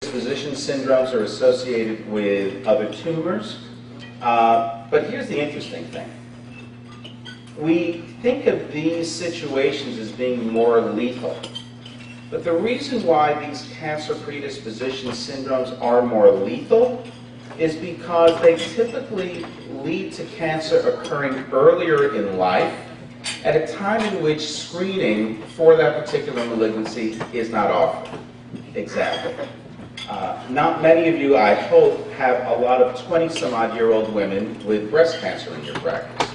Predisposition syndromes are associated with other tumors, but here's the interesting thing. We think of these situations as being more lethal, but the reason why these cancer predisposition syndromes are more lethal is because they typically lead to cancer occurring earlier in life at a time in which screening for that particular malignancy is not offered. Example. Not many of you, I hope, have a lot of 20-some-odd-year-old women with breast cancer in your practice.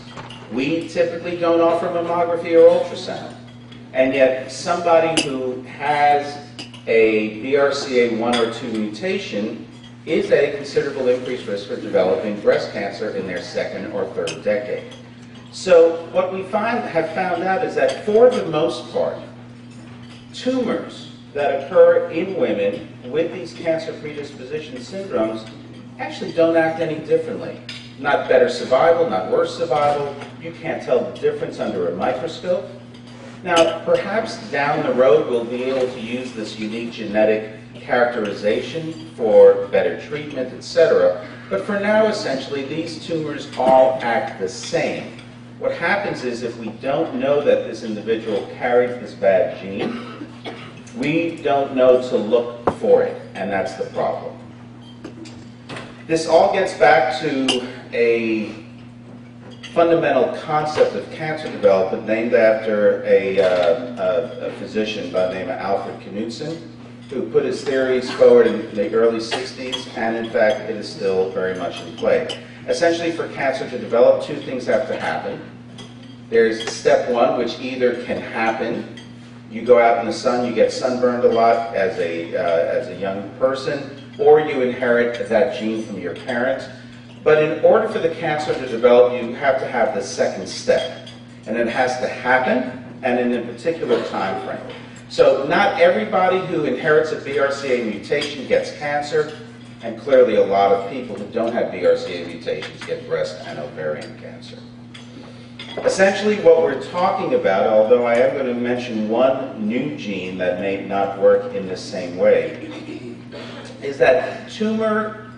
We typically don't offer mammography or ultrasound. And yet somebody who has a BRCA1 or 2 mutation is at a considerable increased risk for developing breast cancer in their second or third decade. So what we have found out is that for the most part, tumors that occur in women with these cancer predisposition syndromes actually don't act any differently. Not better survival, not worse survival. You can't tell the difference under a microscope. Now, perhaps down the road we'll be able to use this unique genetic characterization for better treatment, etc. But for now, essentially, these tumors all act the same. What happens is if we don't know that this individual carries this bad gene, we don't know to look for it, and that's the problem. This all gets back to a fundamental concept of cancer development named after a physician by the name of Alfred Knudsen, who put his theories forward in the early 60s, and in fact it is still very much in play. Essentially, for cancer to develop, two things have to happen. There's step one, which either can happen. You go out in the sun, you get sunburned a lot as a young person, or you inherit that gene from your parents. But in order for the cancer to develop, you have to have the second step. And it has to happen, and in a particular time frame. So not everybody who inherits a BRCA mutation gets cancer, and clearly a lot of people who don't have BRCA mutations get breast and ovarian cancer. Essentially what we're talking about, although I am going to mention one new gene that may not work in the same way, is that tumor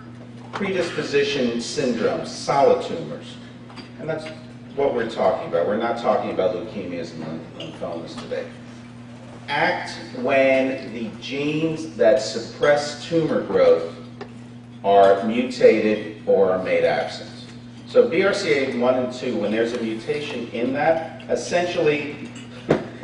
predisposition syndromes, solid tumors, and that's what we're talking about. We're not talking about leukemias and lymphomas today. Act when the genes that suppress tumor growth are mutated or are made absent. So BRCA1 and 2, when there's a mutation in that, essentially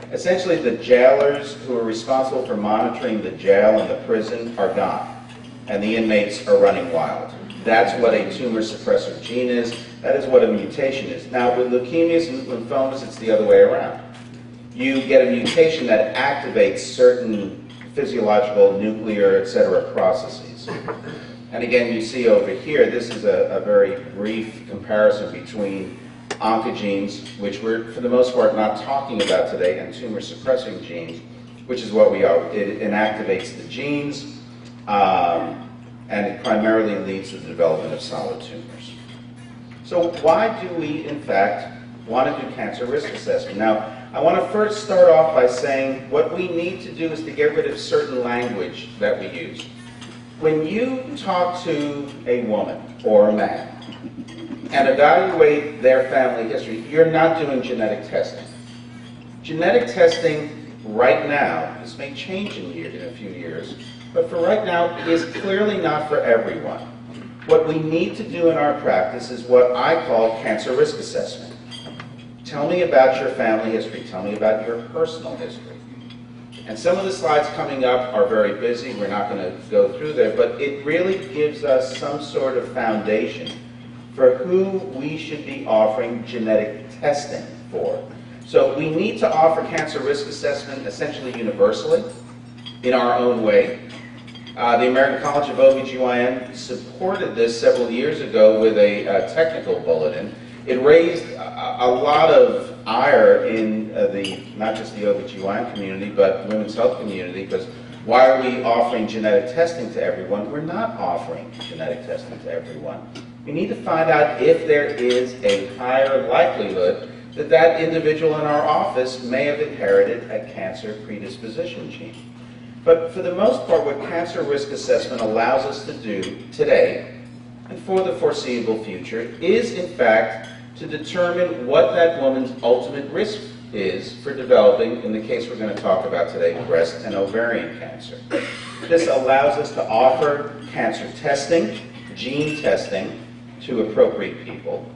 the jailers who are responsible for monitoring the jail and the prison are gone, and the inmates are running wild. That's what a tumor suppressor gene is. That is what a mutation is. Now, with leukemias and lymphomas, it's the other way around. You get a mutation that activates certain physiological, nuclear, etc. processes. And again, you see over here, this is a very brief comparison between oncogenes, which we're, for the most part, not talking about today, and tumor-suppressing genes, which is what we are. It inactivates the genes, and it primarily leads to the development of solid tumors. So why do we, in fact, want to do cancer risk assessment? Now, I want to first start off by saying what we need to do is to get rid of certain language that we use. When you talk to a woman or a man and evaluate their family history, you're not doing genetic testing. Genetic testing right now, this may change in a few years, but for right now is clearly not for everyone. What we need to do in our practice is what I call cancer risk assessment. Tell me about your family history. Tell me about your personal history. And some of the slides coming up are very busy. We're not going to go through there, but it really gives us some sort of foundation for who we should be offering genetic testing for. So we need to offer cancer risk assessment essentially universally in our own way. The American College of OBGYN supported this several years ago with a technical bulletin. It raised a lot of ire in not just the OBGYN community, but women's health community, because why are we offering genetic testing to everyone? We're not offering genetic testing to everyone. We need to find out if there is a higher likelihood that that individual in our office may have inherited a cancer predisposition gene. But for the most part, what cancer risk assessment allows us to do today, and for the foreseeable future, is in fact to determine what that woman's ultimate risk is for developing, in the case we're going to talk about today, breast and ovarian cancer. This allows us to offer cancer testing, gene testing, to appropriate people.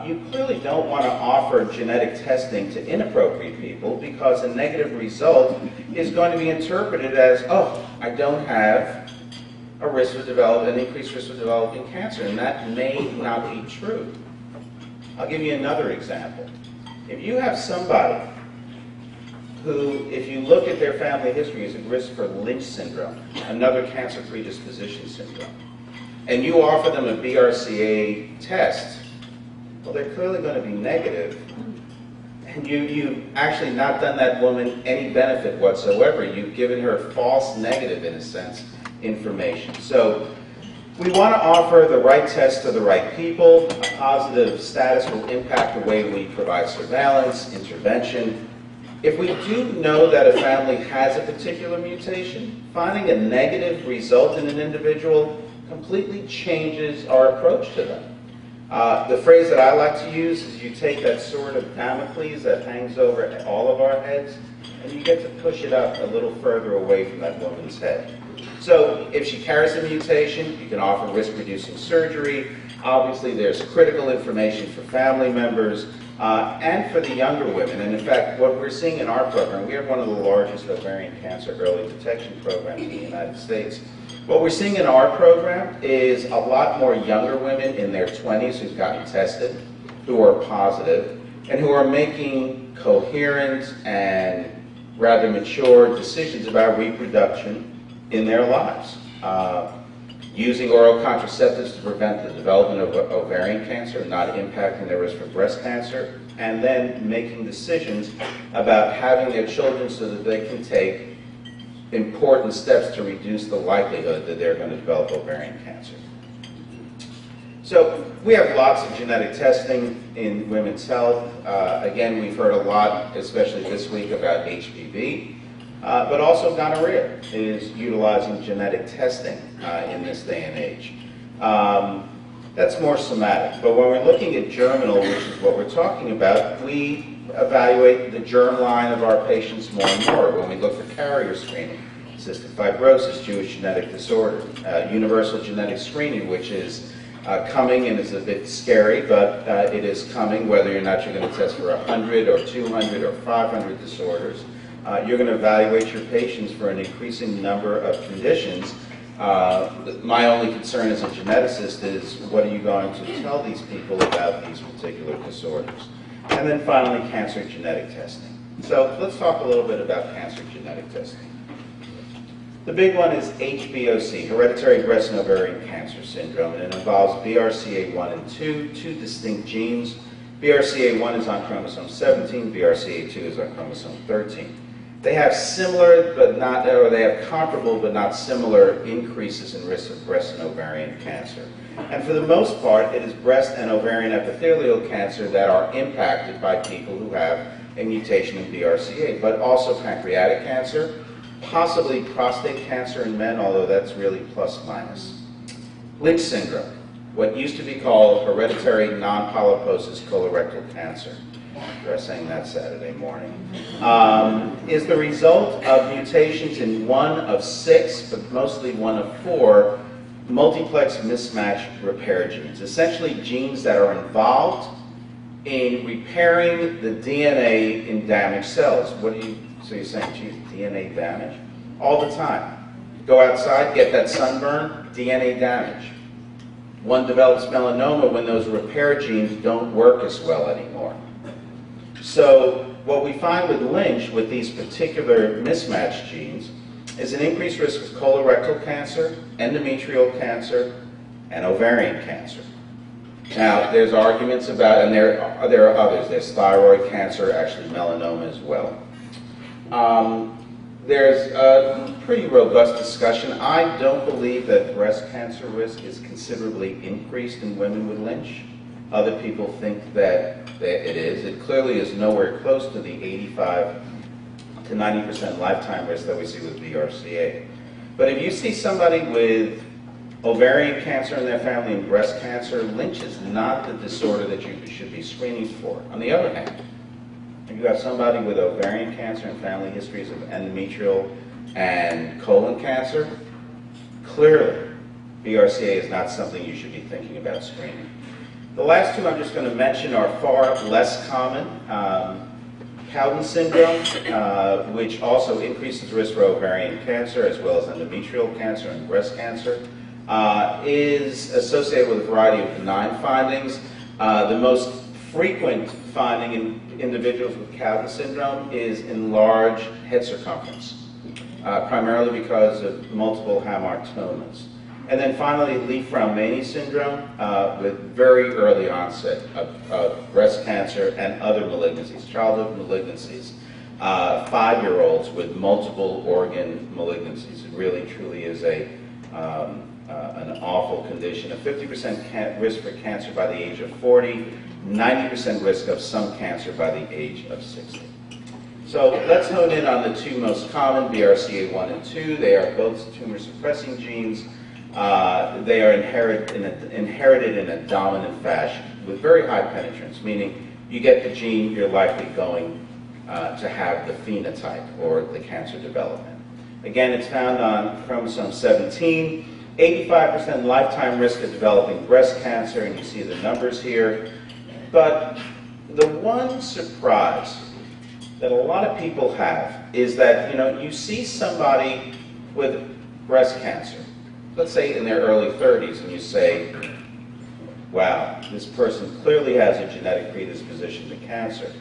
You clearly don't want to offer genetic testing to inappropriate people, because a negative result is going to be interpreted as, oh, I don't have a risk of developing, an increased risk of developing cancer, and that may not be true. I'll give you another example. If you have somebody who, if you look at their family history, is at risk for Lynch syndrome, another cancer predisposition syndrome, and you offer them a BRCA test, well, they're clearly going to be negative, and you've actually not done that woman any benefit whatsoever. You've given her false negative, in a sense, information. So we want to offer the right test to the right people. A positive status will impact the way we provide surveillance, intervention. If we do know that a family has a particular mutation, finding a negative result in an individual completely changes our approach to them. The phrase that I like to use is, you take that sword of Damocles that hangs over all of our heads, and you get to push it up a little further away from that woman's head. So if she carries a mutation, you can offer risk-reducing surgery. Obviously, there's critical information for family members and for the younger women. And in fact, what we're seeing in our program, we have one of the largest ovarian cancer early detection programs in the United States. What we're seeing in our program is a lot more younger women in their 20s who've gotten tested, who are positive, and who are making coherent and rather mature decisions about reproduction in their lives. Using oral contraceptives to prevent the development of ovarian cancer, not impacting their risk for breast cancer, and then making decisions about having their children so that they can take important steps to reduce the likelihood that they're going to develop ovarian cancer. So we have lots of genetic testing in women's health. Again, we've heard a lot, especially this week, about HPV, but also gonorrhea is utilizing genetic testing in this day and age. That's more somatic, but when we're looking at germinal, which is what we're talking about, we evaluate the germline of our patients more and more when we look for carrier screening, cystic fibrosis, Jewish genetic disorder, universal genetic screening, which is coming and is a bit scary, but it is coming, whether or not you're going to test for 100 or 200 or 500 disorders. You're going to evaluate your patients for an increasing number of conditions. My only concern as a geneticist is, what are you going to tell these people about these particular disorders? And then finally, cancer genetic testing. So let's talk a little bit about cancer genetic testing. The big one is HBOC, hereditary breast and ovarian cancer syndrome, and it involves BRCA1 and 2, two distinct genes. BRCA1 is on chromosome 17, BRCA2 is on chromosome 13. They have similar, but not, or they have comparable but not similar increases in risk of breast and ovarian cancer. And for the most part, it is breast and ovarian epithelial cancer that are impacted by people who have a mutation in BRCA, but also pancreatic cancer, possibly prostate cancer in men, although that's really plus minus. Lynch syndrome, what used to be called hereditary non-polyposis colorectal cancer, addressing that Saturday morning, is the result of mutations in one of 6, but mostly one of 4, multiplex mismatch repair genes, essentially genes that are involved in repairing the DNA in damaged cells. So you're saying, geez, DNA damage? All the time. Go outside, get that sunburn, DNA damage. One develops melanoma when those repair genes don't work as well anymore. So what we find with Lynch, with these particular mismatched genes, is an increased risk of colorectal cancer, endometrial cancer, and ovarian cancer. Now, there's arguments about, and there are others. There's thyroid cancer, actually melanoma as well. There's a pretty robust discussion. I don't believe that breast cancer risk is considerably increased in women with Lynch. Other people think that it is. It clearly is nowhere close to the 85 to to 90% lifetime risk that we see with BRCA. But if you see somebody with ovarian cancer in their family and breast cancer, Lynch is not the disorder that you should be screening for. On the other hand, if you have somebody with ovarian cancer and family histories of endometrial and colon cancer, clearly BRCA is not something you should be thinking about screening. The last two I'm just going to mention are far less common. Cowden syndrome, which also increases risk for ovarian cancer as well as endometrial cancer and breast cancer, is associated with a variety of benign findings. The most frequent finding in individuals with Cowden syndrome is enlarged head circumference, primarily because of multiple hamartomas. And then finally, Li-Fraumeni syndrome, with very early onset of breast cancer and other malignancies, childhood malignancies. 5-year-olds with multiple organ malignancies. It really, truly is an awful condition. A 50% risk for cancer by the age of 40, 90% risk of some cancer by the age of 60. So let's hone in on the two most common, BRCA1 and 2. They are both tumor-suppressing genes. They are inherited in a dominant fashion with very high penetrance, meaning you get the gene, you're likely going to have the phenotype or the cancer development. Again, it's found on chromosome 17, 85% lifetime risk of developing breast cancer, and you see the numbers here. But the one surprise that a lot of people have is that, you see somebody with breast cancer, let's say in their early 30s, and you say, wow, this person clearly has a genetic predisposition to cancer.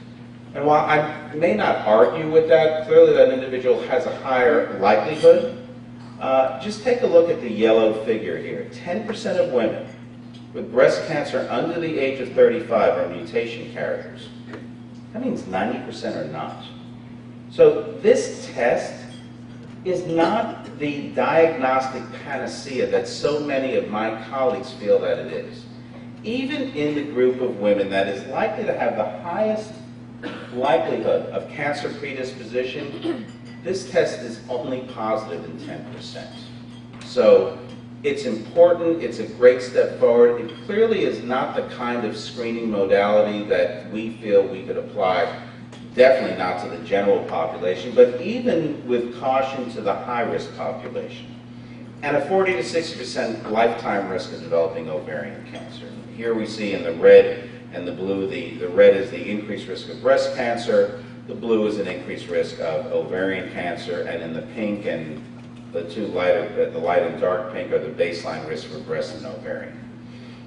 And while I may not argue with that, clearly that individual has a higher likelihood. Just take a look at the yellow figure here. 10% of women with breast cancer under the age of 35 are mutation carriers. That means 90% are not. So this test is not the diagnostic panacea that so many of my colleagues feel that it is. Even in the group of women that is likely to have the highest likelihood of cancer predisposition, this test is only positive in 10%. So it's important, it's a great step forward. It clearly is not the kind of screening modality that we feel we could apply, definitely not to the general population, but even with caution to the high-risk population. And a 40 to 60% lifetime risk of developing ovarian cancer. Here we see in the red and the blue, the red is the increased risk of breast cancer, the blue is an increased risk of ovarian cancer, and in the pink and the two lighter, the light and dark pink are the baseline risk for breast and ovarian.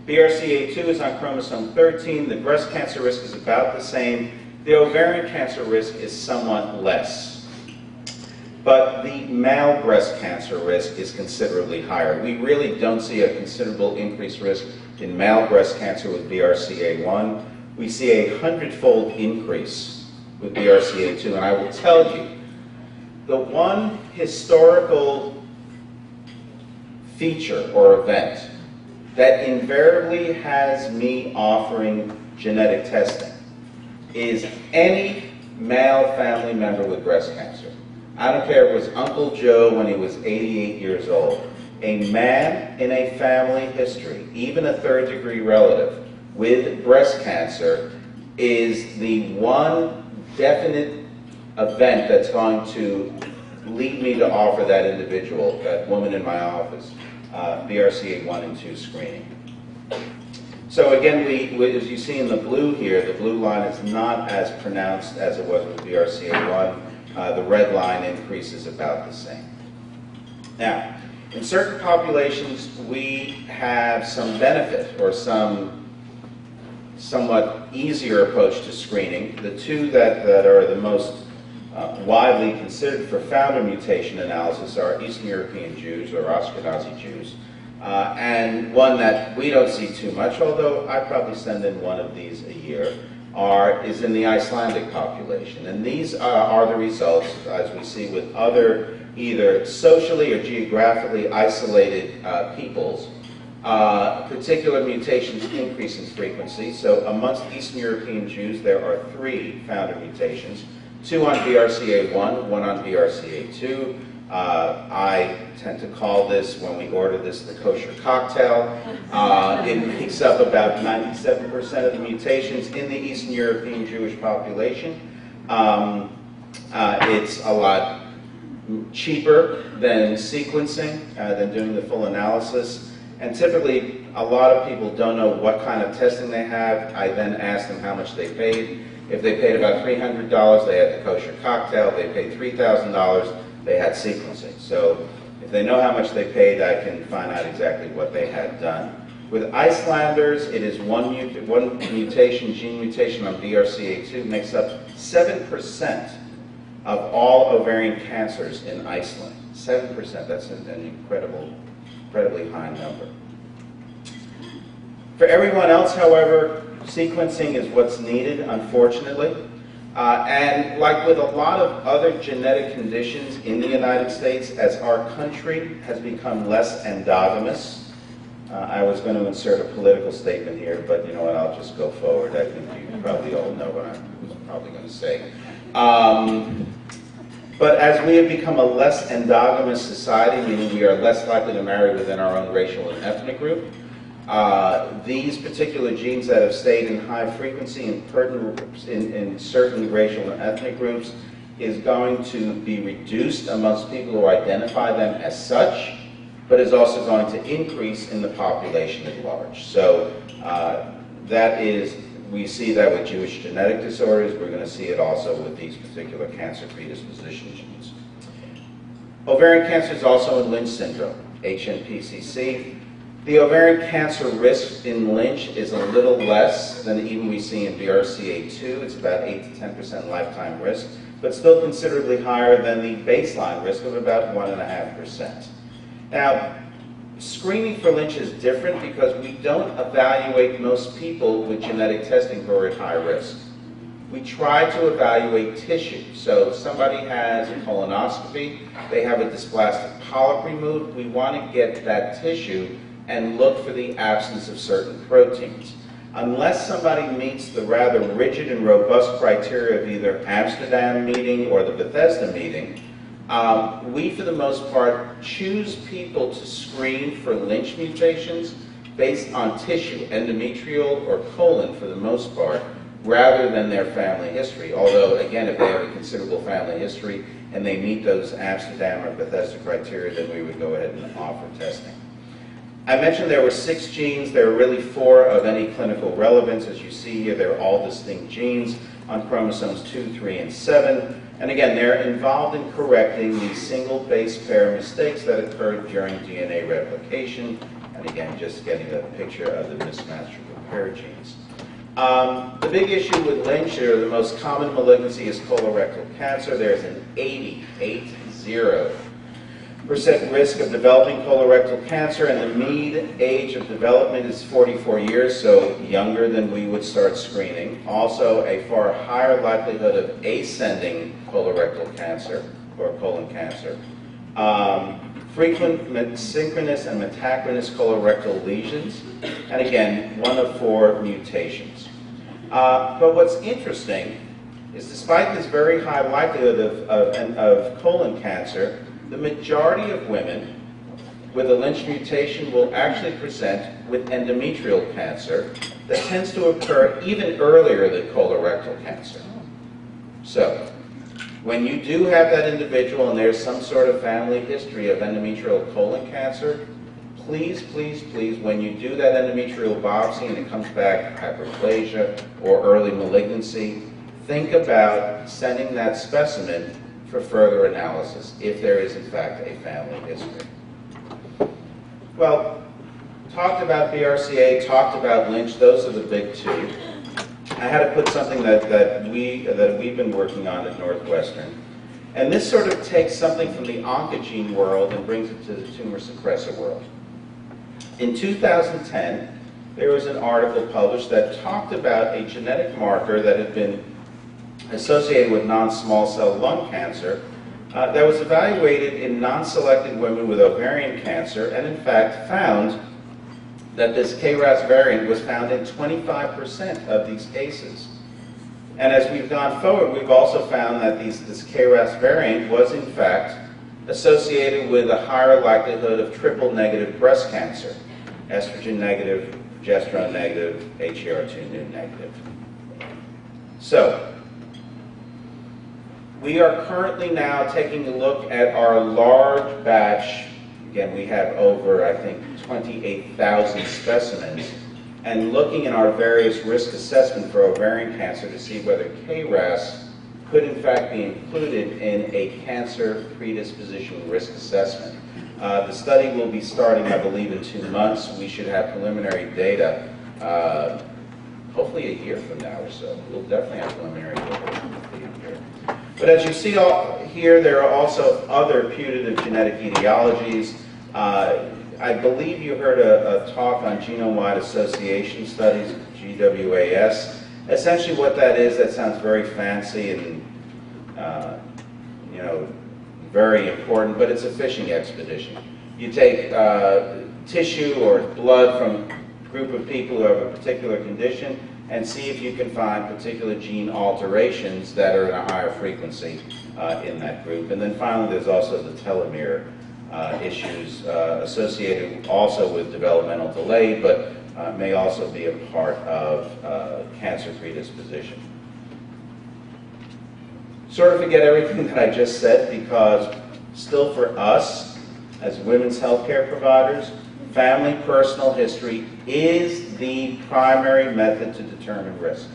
BRCA2 is on chromosome 13. The breast cancer risk is about the same. The ovarian cancer risk is somewhat less. But the male breast cancer risk is considerably higher. We really don't see a considerable increased risk in male breast cancer with BRCA1. We see a 100-fold increase with BRCA2. And I will tell you, the one historical feature or event that invariably has me offering genetic testing is any male family member with breast cancer. I don't care if it was Uncle Joe when he was 88 years old. A man in a family history, even a third-degree relative with breast cancer, is the one definite event that's going to lead me to offer that individual, that woman in my office, BRCA1 and 2 screening. So again, as you see in the blue here, the blue line is not as pronounced as it was with BRCA1. The red line increase is about the same. Now, in certain populations, we have some benefit or some somewhat easier approach to screening. The two that are the most widely considered for founder mutation analysis are Eastern European Jews or Ashkenazi Jews. And one that we don't see too much, although I probably send in one of these a year, is in the Icelandic population. And these are the results, as we see with other either socially or geographically isolated peoples. Particular mutations increase in frequency. So amongst Eastern European Jews, there are 3 founder mutations. 2 on BRCA1, 1 on BRCA2. I tend to call this, when we order this, the kosher cocktail. It makes up about 97% of the mutations in the Eastern European Jewish population. It's a lot cheaper than sequencing, than doing the full analysis. And typically, a lot of people don't know what kind of testing they have. I then ask them how much they paid. If they paid about $300, they had the kosher cocktail. If they paid $3,000, they had sequencing. So if they know how much they paid, I can find out exactly what they had done. With Icelanders, it is one mutation, gene mutation on BRCA2 makes up 7% of all ovarian cancers in Iceland. 7%, that's an incredibly high number. For everyone else, however, sequencing is what's needed, unfortunately. And like with a lot of other genetic conditions in the United States, as our country has become less endogamous, I was going to insert a political statement here, but you know what, I'll just go forward. I think you probably all know what I'm probably going to say. But as we have become a less endogamous society, meaning we are less likely to marry within our own racial and ethnic group, these particular genes that have stayed in high frequency in certain racial and ethnic groups is going to be reduced amongst people who identify them as such, but is also going to increase in the population at large. So we see that with Jewish genetic disorders. We're going to see it also with these particular cancer predisposition genes. Ovarian cancer is also in Lynch syndrome, HNPCC. The ovarian cancer risk in Lynch is a little less than even we see in BRCA2. It's about 8 to 10% lifetime risk, but still considerably higher than the baseline risk of about 1.5%. Now, screening for Lynch is different because we don't evaluate most people with genetic testing who are at high risk. We try to evaluate tissue. So if somebody has a colonoscopy, they have a dysplastic polyp removed, we want to get that tissue and look for the absence of certain proteins. Unless somebody meets the rather rigid and robust criteria of either Amsterdam meeting or the Bethesda meeting, we, for the most part, choose people to screen for Lynch mutations based on tissue, endometrial or colon for the most part, rather than their family history. Although, again, if they have a considerable family history and they meet those Amsterdam or Bethesda criteria, then we would go ahead and offer testing. I mentioned there were 6 genes. There are really 4 of any clinical relevance. As you see here, they're all distinct genes on chromosomes 2, 3, and 7. And again, they're involved in correcting the single base pair mistakes that occurred during DNA replication. And again, just getting a picture of the mismatched repair genes. The big issue with Lynch, or the most common malignancy, is colorectal cancer. There's an 80% risk of developing colorectal cancer, and the mean age of development is 44 years, so younger than we would start screening. Also, a far higher likelihood of ascending colorectal cancer, or colon cancer. Frequent synchronous and metachronous colorectal lesions, and again, 1 of 4 mutations. But what's interesting is, despite this very high likelihood of colon cancer, the majority of women with a Lynch mutation will actually present with endometrial cancer that tends to occur even earlier than colorectal cancer. So, when you do have that individual and there's some sort of family history of endometrial colon cancer, please, please, please, when you do that endometrial biopsy and it comes back hyperplasia or early malignancy, think about sending that specimen for further analysis, if there is in fact a family history. Well, talked about BRCA, talked about Lynch, those are the big 2. I had to put something that we've been working on at Northwestern. And this sort of takes something from the oncogene world and brings it to the tumor suppressor world. In 2010, there was an article published that talked about a genetic marker that had been associated with non-small cell lung cancer that was evaluated in non-selected women with ovarian cancer, and in fact found that this KRAS variant was found in 25% of these cases. And as we've gone forward, we've also found that this KRAS variant was in fact associated with a higher likelihood of triple-negative breast cancer, estrogen negative, progesterone negative, HER2 negative. So, we are currently now taking a look at our large batch. Again, we have over, I think, 28,000 specimens, and looking at our various risk assessment for ovarian cancer to see whether KRAS could in fact be included in a cancer predisposition risk assessment. The study will be starting, I believe, in 2 months. We should have preliminary data, hopefully a year from now or so. We'll definitely have preliminary data in a year. But as you see here, there are also other putative genetic etiologies. I believe you heard a talk on genome-wide association studies, GWAS. Essentially what that is, that sounds very fancy and very important, but it's a fishing expedition. You take tissue or blood from a group of people who have a particular condition and see if you can find particular gene alterations that are in a higher frequency in that group. And then finally, there's also the telomere issues associated also with developmental delay, but may also be a part of cancer predisposition. Sort of forget everything that I just said, because still for us as women's healthcare providers, family personal history is the primary method to determine risk.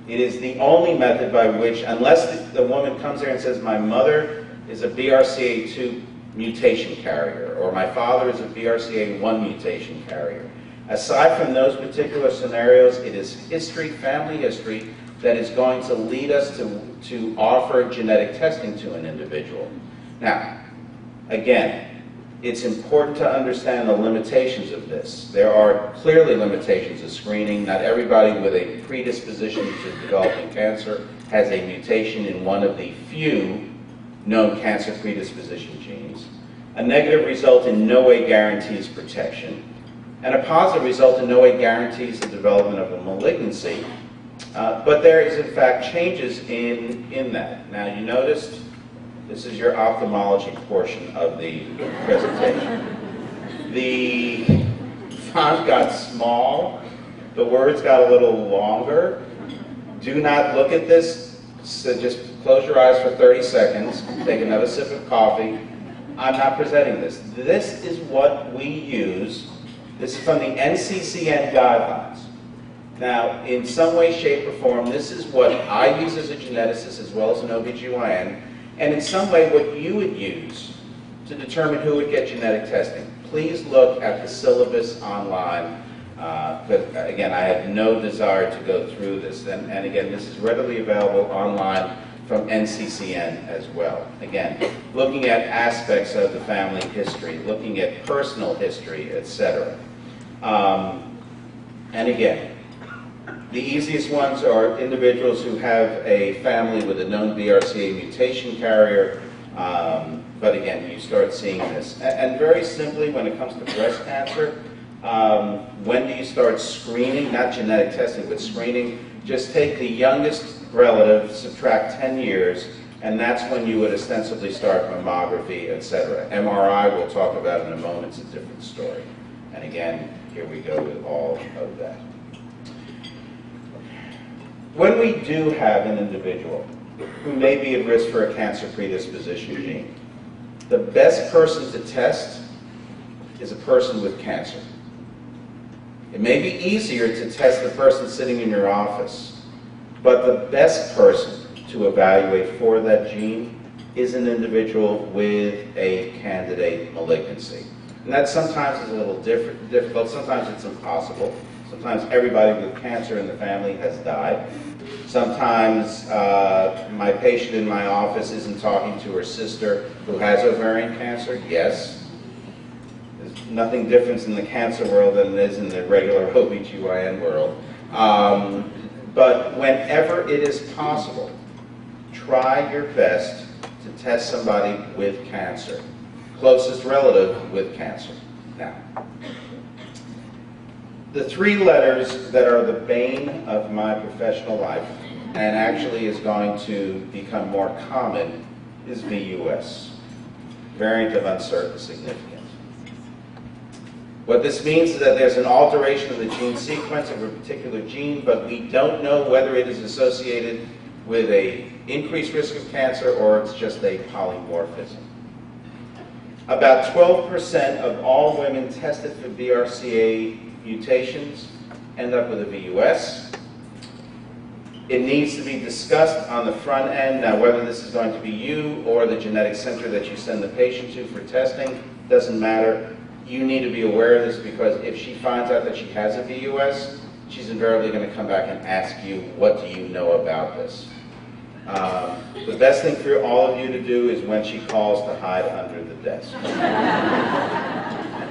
It is the only method by which, unless the woman comes there and says, my mother is a BRCA2 mutation carrier, or my father is a BRCA1 mutation carrier. Aside from those particular scenarios, it is history, family history, that is going to lead us to offer genetic testing to an individual. Now, again, it's important to understand the limitations of this. There are clearly limitations of screening. Not everybody with a predisposition to developing cancer has a mutation in one of the few known cancer predisposition genes. A negative result in no way guarantees protection, and a positive result in no way guarantees the development of a malignancy. But there is, in fact, changes in that. Now, you noticed this is your ophthalmology portion of the presentation. The font got small. The words got a little longer. Do not look at this. So just close your eyes for 30 seconds. Take another sip of coffee. I'm not presenting this. This is what we use. This is from the NCCN guidelines. Now, in some way, shape, or form, this is what I use as a geneticist as well as an OBGYN, and in some way what you would use to determine who would get genetic testing. Please look at the syllabus online, but again, I had no desire to go through this. And again, this is readily available online from NCCN as well. Again, looking at aspects of the family history, looking at personal history, etc. And again, the easiest ones are individuals who have a family with a known BRCA mutation carrier, but again, you start seeing this. And very simply, when it comes to breast cancer, when do you start screening, not genetic testing, but screening? Just take the youngest relative, subtract 10 years, and that's when you would ostensibly start mammography, etc. MRI, we'll talk about in a moment, it's a different story. And again, here we go with all of that. When we do have an individual who may be at risk for a cancer predisposition gene, the best person to test is a person with cancer. It may be easier to test the person sitting in your office, but the best person to evaluate for that gene is an individual with a candidate malignancy. And that sometimes is a little difficult, sometimes it's impossible. Sometimes everybody with cancer in the family has died. Sometimes my patient in my office isn't talking to her sister who has ovarian cancer. Yes. There's nothing different in the cancer world than there is in the regular OBGYN world. But whenever it is possible, try your best to test somebody with cancer. Closest relative with cancer. Now, the three letters that are the bane of my professional life and actually is going to become more common, is VUS, variant of uncertain significance. What this means is that there's an alteration of the gene sequence of a particular gene, but we don't know whether it is associated with an increased risk of cancer or it's just a polymorphism. About 12% of all women tested for BRCA mutations end up with a VUS. It needs to be discussed on the front end. Now, whether this is going to be you or the genetic center that you send the patient to for testing, doesn't matter. You need to be aware of this because if she finds out that she has a VUS, she's invariably going to come back and ask you, what do you know about this? The best thing for all of you to do is when she calls to hide under the desk.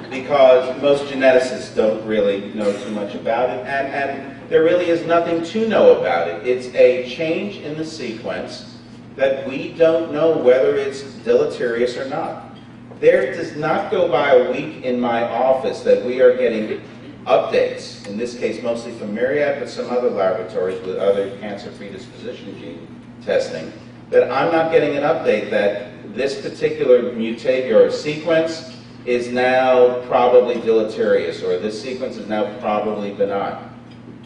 Because most geneticists don't really know too much about it, and there really is nothing to know about it. It's a change in the sequence that we don't know whether it's deleterious or not. There does not go by a week in my office that we are getting updates, in this case mostly from Myriad, but some other laboratories with other cancer predisposition gene testing, that I'm not getting an update that this particular mutate or sequence is now probably deleterious, or this sequence is now probably benign.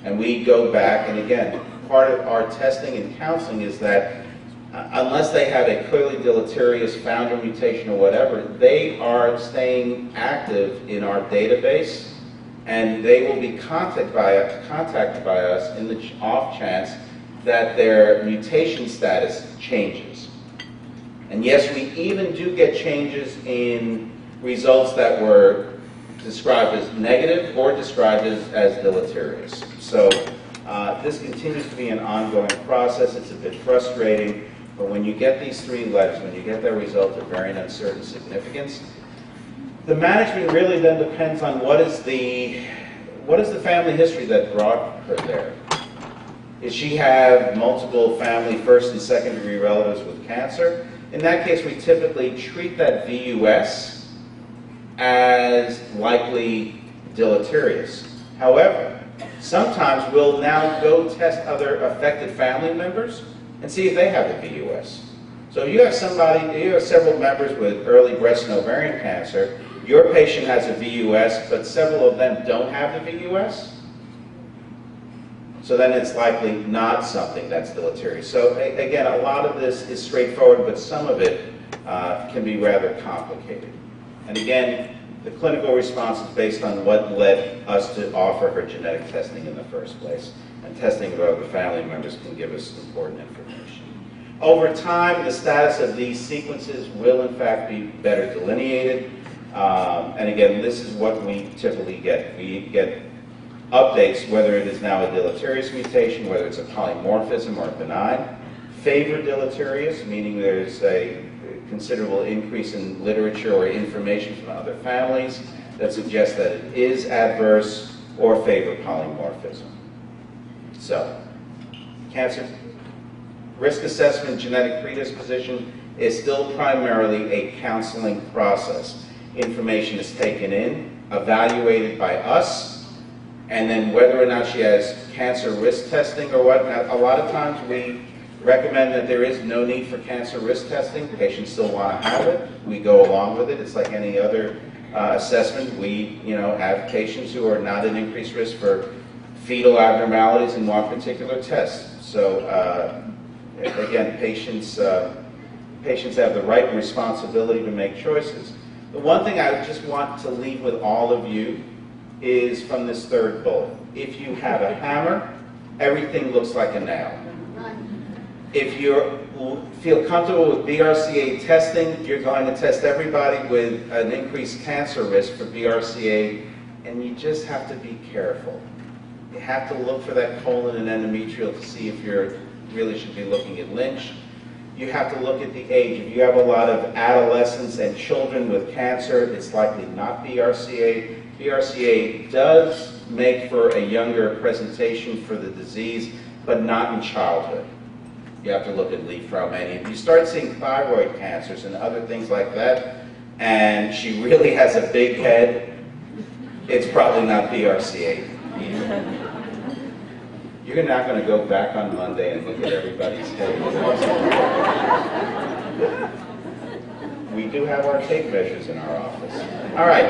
And we go back, and again, part of our testing and counseling is that unless they have a clearly deleterious founder mutation or whatever, they are staying active in our database, and they will be contacted by us in the off chance that their mutation status changes. And yes, we even do get changes in results that were described as negative or described as deleterious. So this continues to be an ongoing process. It's a bit frustrating, but when you get these three letters, when you get their result of variant uncertain significance, the management really then depends on what is the family history that brought her there. Did she have multiple family first and second degree relatives with cancer? In that case, we typically treat that VUS as likely deleterious. However, sometimes we'll now go test other affected family members and see if they have the VUS. So if you have several members with early breast and ovarian cancer, your patient has a VUS, but several of them don't have the VUS, so then it's likely not something that's deleterious. So again, a lot of this is straightforward, but some of it can be rather complicated. And again, the clinical response is based on what led us to offer her genetic testing in the first place. And testing of other family members can give us important information. Over time, the status of these sequences will in fact be better delineated. And again, this is what we typically get. We get updates whether it is now a deleterious mutation, whether it's a polymorphism or benign. Favor deleterious, meaning there's a considerable increase in literature or information from other families that suggests that it is adverse, or favor polymorphism. So, cancer risk assessment, genetic predisposition is still primarily a counseling process. Information is taken in, evaluated by us, and then whether or not she has cancer risk testing or what. Now, a lot of times we recommend that there is no need for cancer risk testing. Patients still want to have it. We go along with it. It's like any other assessment. We, have patients who are not at increased risk for fetal abnormalities in one particular test. So again, patients have the right and responsibility to make choices. The one thing I just want to leave with all of you is from this third bullet. If you have a hammer, everything looks like a nail. If you feel comfortable with BRCA testing, you're going to test everybody with an increased cancer risk for BRCA, and you just have to be careful. You have to look for that colon and endometrial to see if you really should be looking at Lynch. You have to look at the age. If you have a lot of adolescents and children with cancer, it's likely not BRCA. BRCA does make for a younger presentation for the disease, but not in childhood. You have to look at leafromania. If you start seeing thyroid cancers and other things like that, and she really has a big head, it's probably not BRCA either. You're not going to go back on Monday and look at everybody's tape. We do have our tape measures in our office. All right.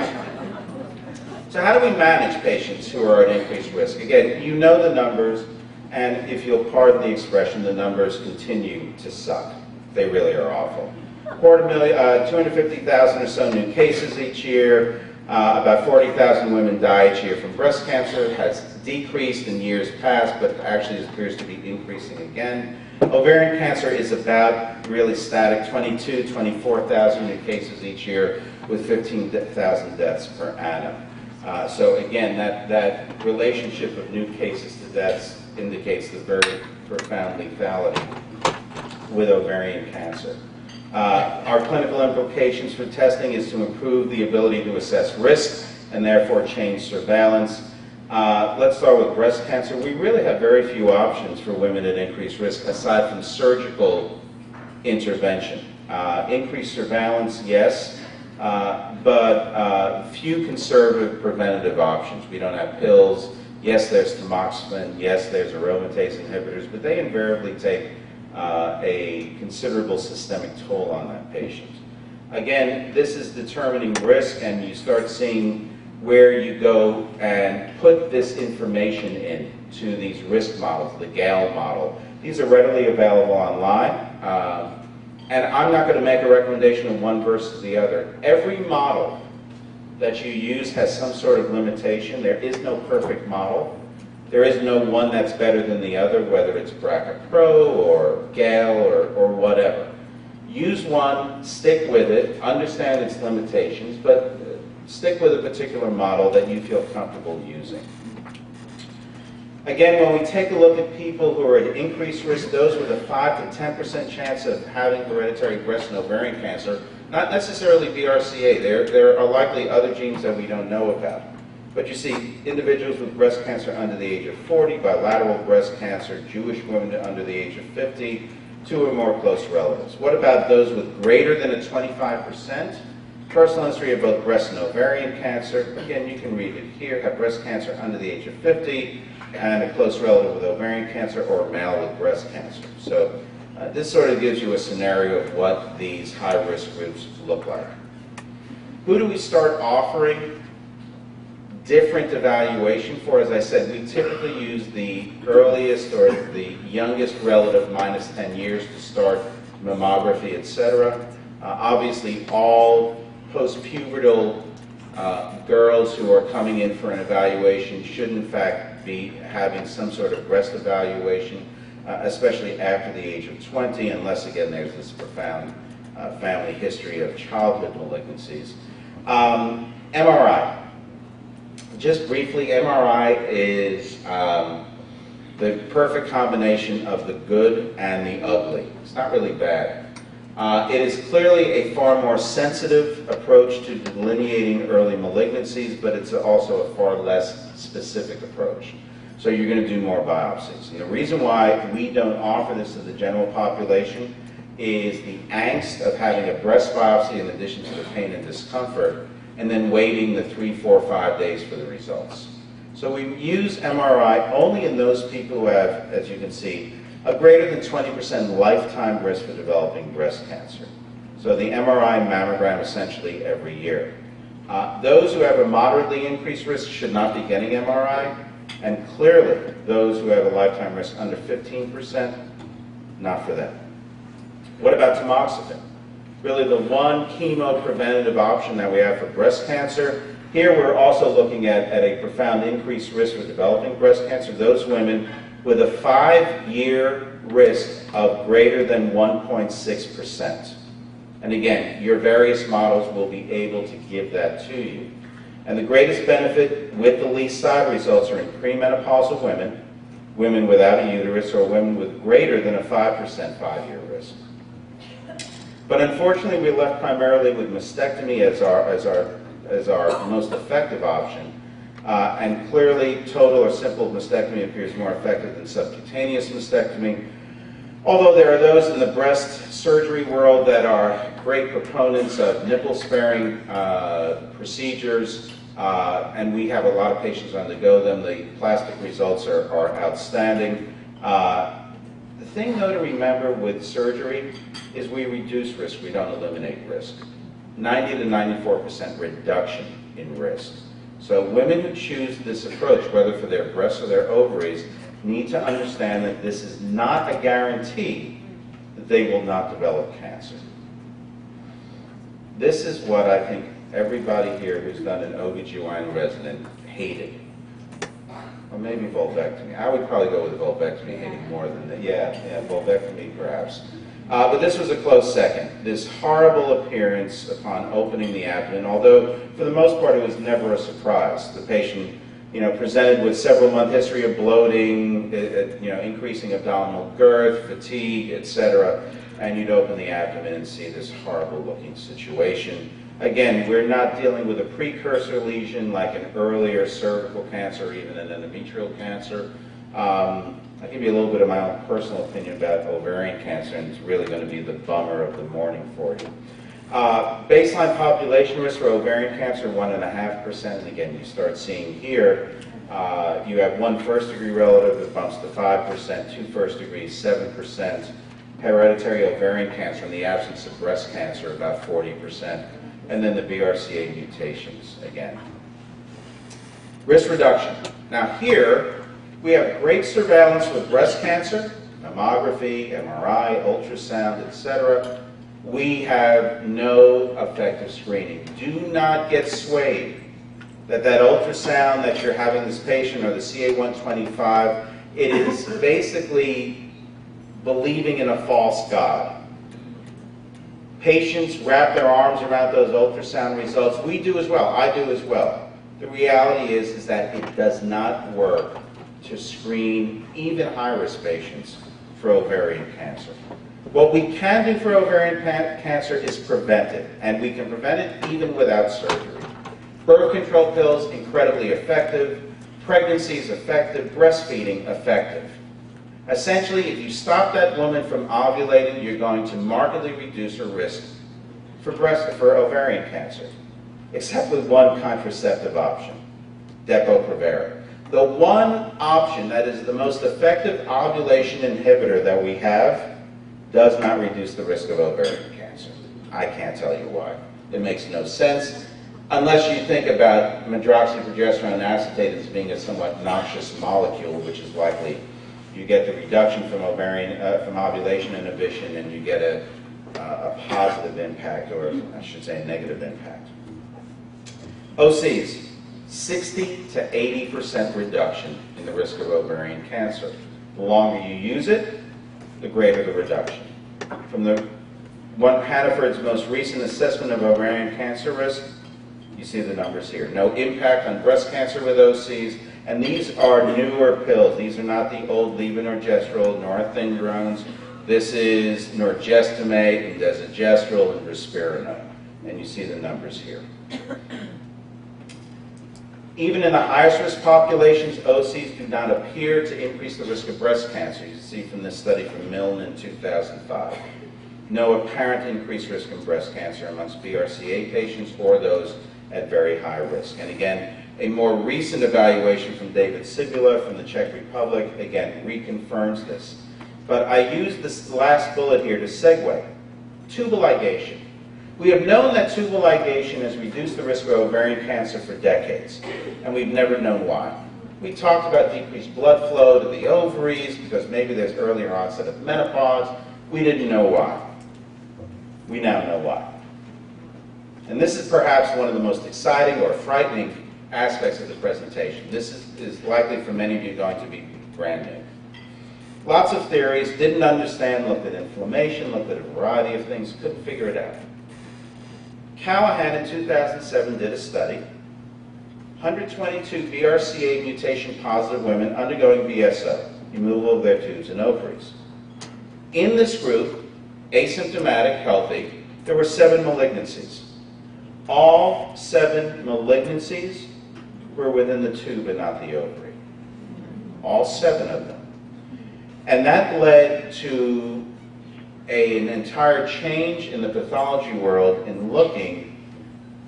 So how do we manage patients who are at increased risk? Again, you know the numbers, and if you'll pardon the expression, the numbers continue to suck. They really are awful. 250,000 or so new cases each year. About 40,000 women die each year from breast cancer. It has decreased in years past, but actually it appears to be increasing again. Ovarian cancer is about really static, 24,000 new cases each year with 15,000 deaths per annum. So again, that relationship of new cases to deaths indicates the very profound lethality with ovarian cancer. Our clinical implications for testing is to improve the ability to assess risk and therefore change surveillance. Let's start with breast cancer. We really have very few options for women at increased risk aside from surgical intervention. Increased surveillance, yes, but few conservative preventative options. We don't have pills. Yes, there's tamoxifen. Yes, there's aromatase inhibitors, but they invariably take a considerable systemic toll on that patient. Again, this is determining risk, and you start seeing where you go and put this information in to these risk models, the GAL model. These are readily available online, and I'm not going to make a recommendation of one versus the other. Every model that you use has some sort of limitation. There is no perfect model. There is no one that's better than the other, whether it's BRCA Pro or GAL or whatever. Use one, stick with it, understand its limitations, but stick with a particular model that you feel comfortable using. Again, when we take a look at people who are at increased risk, those with a 5 to 10% chance of having hereditary breast and ovarian cancer, not necessarily BRCA, there are likely other genes that we don't know about. But you see individuals with breast cancer under the age of 40, bilateral breast cancer, Jewish women under the age of 50, 2 or more close relatives. What about those with greater than a 25%? Personal history of both breast and ovarian cancer. Again, you can read it here. Have breast cancer under the age of 50 and a close relative with ovarian cancer, or a male with breast cancer. So this sort of gives you a scenario of what these high-risk groups look like. Who do we start offering different evaluation for? As I said, we typically use the earliest or the youngest relative minus 10 years to start mammography, etc. Obviously, all post-pubertal girls who are coming in for an evaluation should in fact be having some sort of breast evaluation, especially after the age of 20, unless again there's this profound family history of childhood malignancies. MRI. Just briefly, MRI is the perfect combination of the good and the ugly. It's not really bad. It is clearly a far more sensitive approach to delineating early malignancies, but it's also a far less specific approach. So you're going to do more biopsies. And the reason why we don't offer this to the general population is the angst of having a breast biopsy in addition to the pain and discomfort, and then waiting the 3, 4, 5 days for the results. So we use MRI only in those people who have, as you can see, a greater than 20% lifetime risk for developing breast cancer. So the MRI mammogram essentially every year. Those who have a moderately increased risk should not be getting MRI, and clearly those who have a lifetime risk under 15%, not for them. What about tamoxifen? Really the one chemo-preventative option that we have for breast cancer. Here we're also looking at a profound increased risk for developing breast cancer, those women with a 5-year risk of greater than 1.6%. And again, your various models will be able to give that to you. And the greatest benefit with the least side results are in premenopausal women, women without a uterus, or women with greater than a 5% 5-year risk. But unfortunately, we're left primarily with mastectomy as our most effective option. And clearly, total or simple mastectomy appears more effective than subcutaneous mastectomy. Although there are those in the breast surgery world that are great proponents of nipple-sparing procedures, and we have a lot of patients undergo them. The plastic results are outstanding. The thing, though, to remember with surgery is we reduce risk, we don't eliminate risk. 90 to 94% reduction in risk. So women who choose this approach, whether for their breasts or their ovaries, need to understand that this is not a guarantee that they will not develop cancer. This is what I think everybody here who's done an OBGYN resident hated. Or maybe vulvectomy. I would probably go with vulvectomy hating more than that. Yeah, vulvectomy perhaps. But this was a close second. This horrible appearance upon opening the abdomen, although for the most part it was never a surprise. The patient, presented with several-month history of bloating, increasing abdominal girth, fatigue, etc., and you'd open the abdomen and see this horrible-looking situation. Again, we're not dealing with a precursor lesion like an earlier cervical cancer or even an endometrial cancer. I'll give you a little bit of my own personal opinion about ovarian cancer, and it's really going to be the bummer of the morning for you. Baseline population risk for ovarian cancer, 1.5%, and again, you start seeing here, you have one first-degree relative that bumps to 5%, two first-degrees, 7%, hereditary ovarian cancer in the absence of breast cancer, about 40%, and then the BRCA mutations again. Risk reduction. Now here, we have great surveillance with breast cancer, mammography, MRI, ultrasound, etc. We have no effective screening. Do not get swayed that ultrasound that you're having this patient or the CA-125, it is basically believing in a false god. Patients wrap their arms around those ultrasound results. We do as well. I do as well. The reality is that it does not work to screen even high-risk patients for ovarian cancer. What we can do for ovarian cancer is prevent it, and we can prevent it even without surgery. Birth control pills, incredibly effective. Pregnancy is effective. Breastfeeding, effective. Essentially, if you stop that woman from ovulating, you're going to markedly reduce her risk for ovarian cancer, except with one contraceptive option, Depo-Provera. The one option that is the most effective ovulation inhibitor that we have does not reduce the risk of ovarian cancer. I can't tell you why. It makes no sense unless you think about medroxyprogesterone acetate as being a somewhat noxious molecule, which is likely you get the reduction from ovulation inhibition and you get a positive impact, or I should say a negative impact. OCs. 60 to 80% reduction in the risk of ovarian cancer. The longer you use it, the greater the reduction. From Hannaford's most recent assessment of ovarian cancer risk, you see the numbers here. No impact on breast cancer with OCs, and these are newer pills. These are not the old levonorgestrel, norethindrones. This is norgestimate, and desogestrel, and risperidone, and you see the numbers here. Even in the highest risk populations, OCs do not appear to increase the risk of breast cancer. You see from this study from Milne in 2005. No apparent increased risk in breast cancer amongst BRCA patients or those at very high risk. And again, a more recent evaluation from David Cibula from the Czech Republic, again, reconfirms this. But I use this last bullet here to segue. Tubal ligation. We have known that tubal ligation has reduced the risk of ovarian cancer for decades, and we've never known why. We talked about decreased blood flow to the ovaries because maybe there's earlier onset of menopause. We didn't know why. We now know why. And this is perhaps one of the most exciting or frightening aspects of the presentation. This is likely for many of you going to be brand new. Lots of theories, didn't understand, looked at inflammation, looked at a variety of things, couldn't figure it out. Callahan in 2007 did a study. 122 BRCA mutation positive women undergoing BSO, removal of their tubes and ovaries. In this group, asymptomatic, healthy, there were 7 malignancies. All 7 malignancies were within the tube and not the ovary. All 7 of them. And that led to an entire change in the pathology world in looking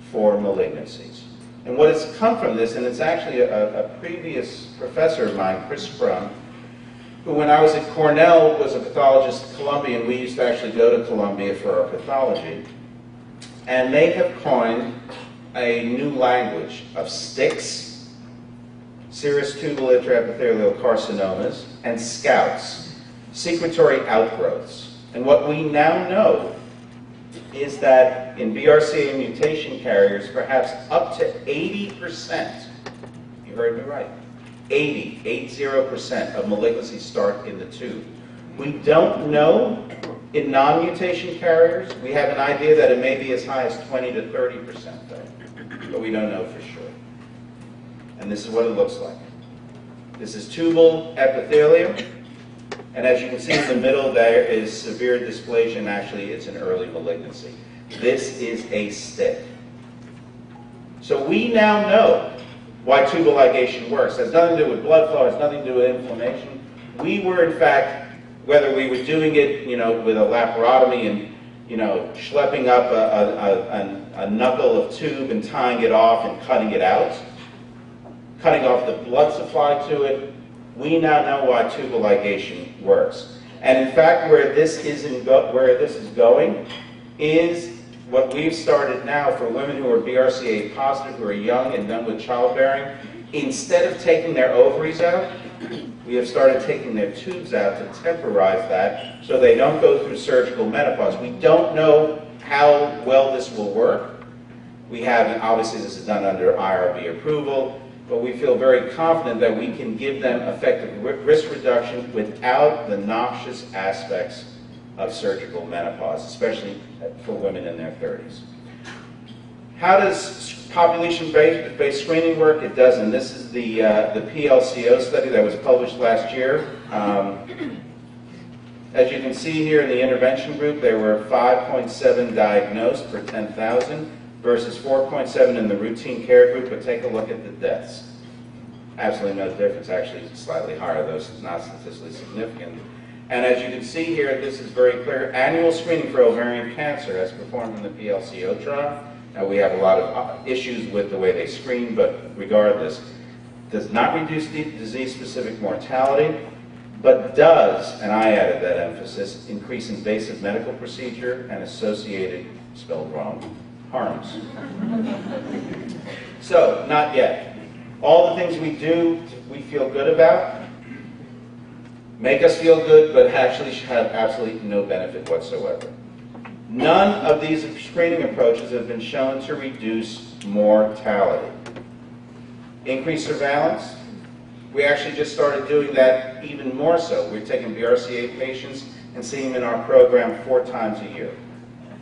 for malignancies. And what has come from this, and it's actually a previous professor of mine, Chris Crum, who when I was at Cornell was a pathologist at Columbia, and we used to actually go to Columbia for our pathology. And they have coined a new language of STICs, serous tubal intraepithelial carcinomas, and SCOUTs, secretory outgrowths. And what we now know is that in BRCA mutation carriers, perhaps up to 80%, you heard me right, 80% of malignancies start in the tube. We don't know in non-mutation carriers. We have an idea that it may be as high as 20 to 30% though, but we don't know for sure. And this is what it looks like. This is tubal epithelium, and as you can see in the middle there is severe dysplasia, and actually it's an early malignancy. This is a STIC. So we now know why tubal ligation works. It has nothing to do with blood flow, it has nothing to do with inflammation. We were in fact, whether we were doing it, with a laparotomy and, schlepping up a knuckle of tube and tying it off and cutting it out, cutting off the blood supply to it, we now know why tubal ligation works. And in fact, where this is going is what we've started now for women who are BRCA positive, who are young and done with childbearing. Instead of taking their ovaries out, we have started taking their tubes out to temporize that so they don't go through surgical menopause. We don't know how well this will work. We haven't, obviously this is done under IRB approval, but we feel very confident that we can give them effective risk reduction without the noxious aspects of surgical menopause, especially for women in their 30s. How does population-based screening work? It doesn't. This is the PLCO study that was published last year. As you can see here in the intervention group, there were 5.7 diagnosed per 10,000 versus 4.7 in the routine care group, but take a look at the deaths. Absolutely no difference, actually slightly higher, though it's not statistically significant. And as you can see here, this is very clear. Annual screening for ovarian cancer as performed in the PLCO trial. Now we have a lot of issues with the way they screen, but regardless, does not reduce disease-specific mortality, but does, and I added that emphasis, increase invasive medical procedure and associated, spelled wrong, harms. So, not yet. All the things we do, we feel good about, make us feel good, but actually have absolutely no benefit whatsoever. None of these screening approaches have been shown to reduce mortality. Increased surveillance, we actually just started doing that even more so. We're taking BRCA patients and seeing them in our program 4 times a year.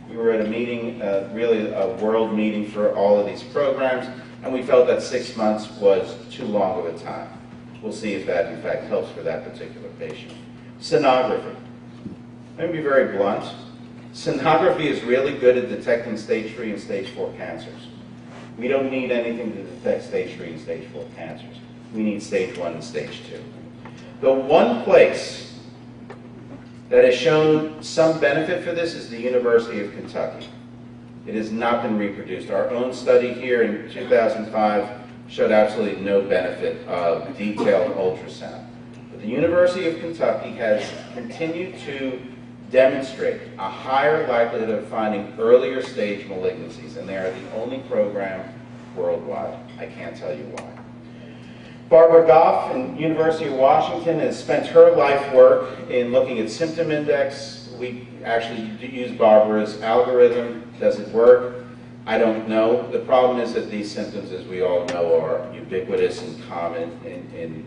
We were at a meeting, really a world meeting for all of these programs, and we felt that 6 months was too long of a time. We'll see if that in fact helps for that particular patient. Sonography. Let me be very blunt. Sonography is really good at detecting stage 3 and stage 4 cancers. We don't need anything to detect stage 3 and stage 4 cancers. We need stage 1 and stage 2. The one place that has shown some benefit for this is the University of Kentucky. It has not been reproduced. Our own study here in 2005 showed absolutely no benefit of detailed ultrasound. But the University of Kentucky has continued to demonstrate a higher likelihood of finding earlier stage malignancies, and they are the only program worldwide. I can't tell you why. Barbara Goff in University of Washington has spent her life work in looking at symptom index. We actually use Barbara's algorithm. Does it work? I don't know. The problem is that these symptoms, as we all know, are ubiquitous and common in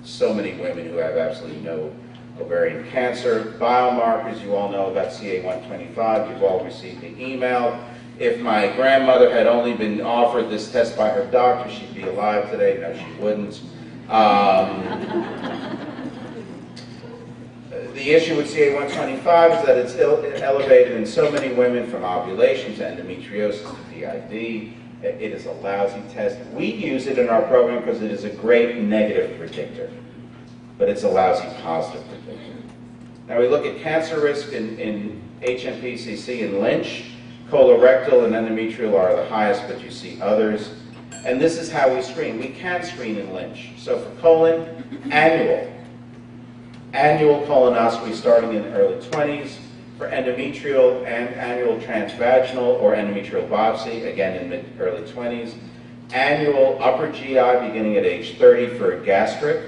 so many women who have absolutely no ovarian cancer. Biomarkers, you all know about CA125. You've all received the email. If my grandmother had only been offered this test by her doctor, she'd be alive today. No, she wouldn't. The issue with CA125 is that it's elevated in so many women, from ovulation to endometriosis to PID. It is a lousy test. We use it in our program because it is a great negative predictor, but it's a lousy positive predictor. Now we look at cancer risk in HNPCC and Lynch. Colorectal and endometrial are the highest, but you see others. And this is how we screen. We can screen in Lynch. So for colon, annual colonoscopy starting in the early 20s. For endometrial, and annual transvaginal or endometrial biopsy, again in the early 20s. Annual upper GI beginning at age 30 for gastric.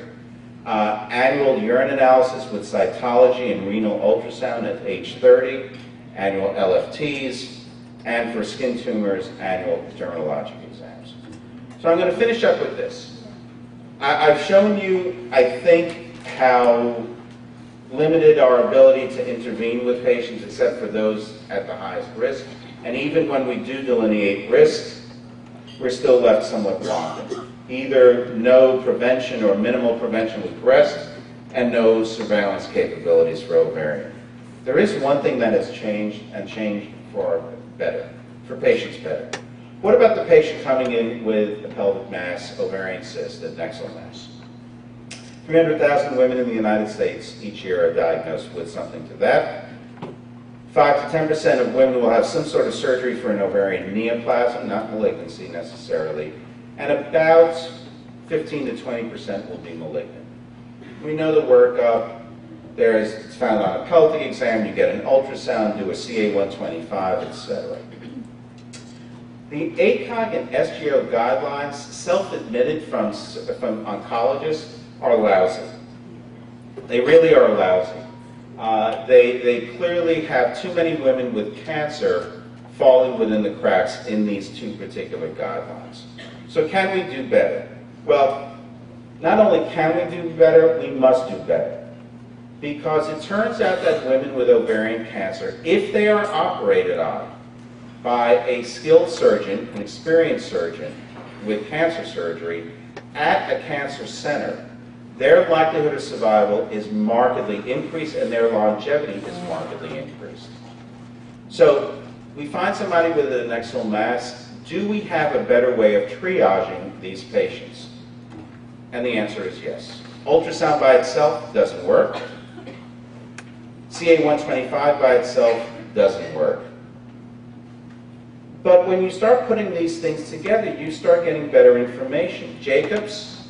Annual urine analysis with cytology and renal ultrasound at age 30. Annual LFTs. And for skin tumors, annual dermatologic exams. So I'm going to finish up with this. I've shown you, I think, how limited our ability to intervene with patients except for those at the highest risk. And even when we do delineate risks, we're still left somewhat blinded. Either no prevention or minimal prevention with breast and no surveillance capabilities for ovarian. There is one thing that has changed and changed for better, for patients better. What about the patient coming in with a pelvic mass, ovarian cyst, adnexal mass? 300,000 women in the United States each year are diagnosed with something to that. 5 to 10% of women will have some sort of surgery for an ovarian neoplasm, not malignancy necessarily, and about 15 to 20% will be malignant. We know the workup. It's found on a pelvic exam, you get an ultrasound, do a CA-125, etc. The ACOG and SGO guidelines, self-admitted from oncologists, are lousy. They really are lousy. They clearly have too many women with cancer falling within the cracks in these two particular guidelines. So can we do better? Well, not only can we do better, we must do better. Because it turns out that women with ovarian cancer, if they are operated on by a skilled surgeon, an experienced surgeon with cancer surgery at a cancer center, their likelihood of survival is markedly increased and their longevity is markedly increased. So we find somebody with an adnexal mass. Do we have a better way of triaging these patients? And the answer is yes. Ultrasound by itself doesn't work. CA-125 by itself doesn't work. But when you start putting these things together, you start getting better information. Jacobs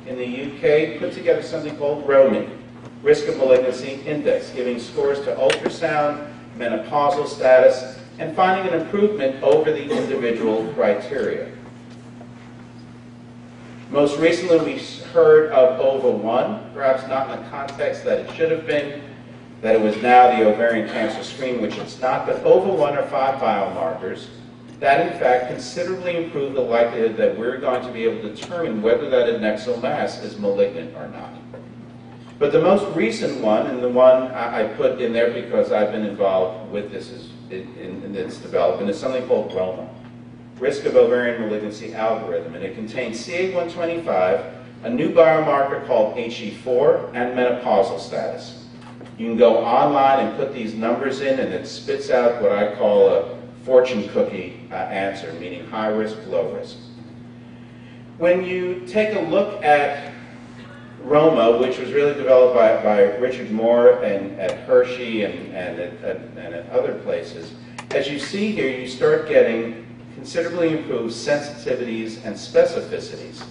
in the UK put together something called ROMI, Risk of Malignancy Index, giving scores to ultrasound, menopausal status, and finding an improvement over the individual criteria. Most recently, we heard of OVA1, perhaps not in the context that it should have been, that it was now the ovarian cancer screen, which it's not, but OVA1 are 5 biomarkers that in fact considerably improve the likelihood that we're going to be able to determine whether that adnexal mass is malignant or not. But the most recent one, and the one I put in there because I've been involved with this in its development, is something called ROMA, Risk of Ovarian Malignancy Algorithm, and it contains CA-125, a new biomarker called HE4, and menopausal status. You can go online and put these numbers in, and it spits out what I call a fortune cookie answer, meaning high risk, low risk. When you take a look at ROMA, which was really developed by Richard Moore and at Hershey and at other places, as you see here, you start getting considerably improved sensitivities and specificities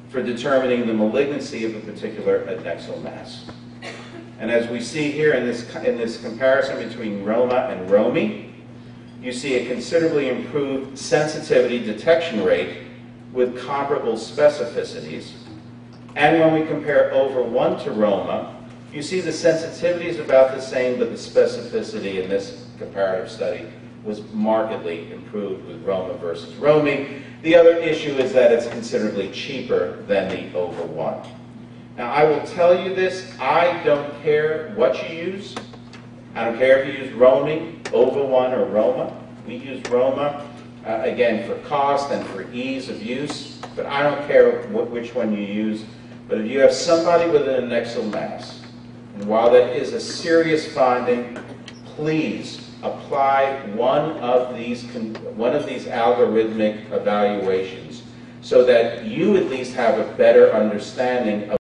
for determining the malignancy of a particular adnexal mass. And as we see here in this comparison between ROMA and ROMI, you see a considerably improved sensitivity detection rate with comparable specificities. And when we compare OVA1 to ROMA, you see the sensitivity is about the same, but the specificity in this comparative study was markedly improved with ROMA versus ROMI. The other issue is that it's considerably cheaper than the OVA1. Now, I will tell you this, I don't care what you use. I don't care if you use ROMI, OVA1, or ROMA. We use ROMA, again, for cost and for ease of use, but I don't care which one you use. But if you have somebody with an adnexal mass, and while that is a serious finding, please apply one of these algorithmic evaluations so that you at least have a better understanding of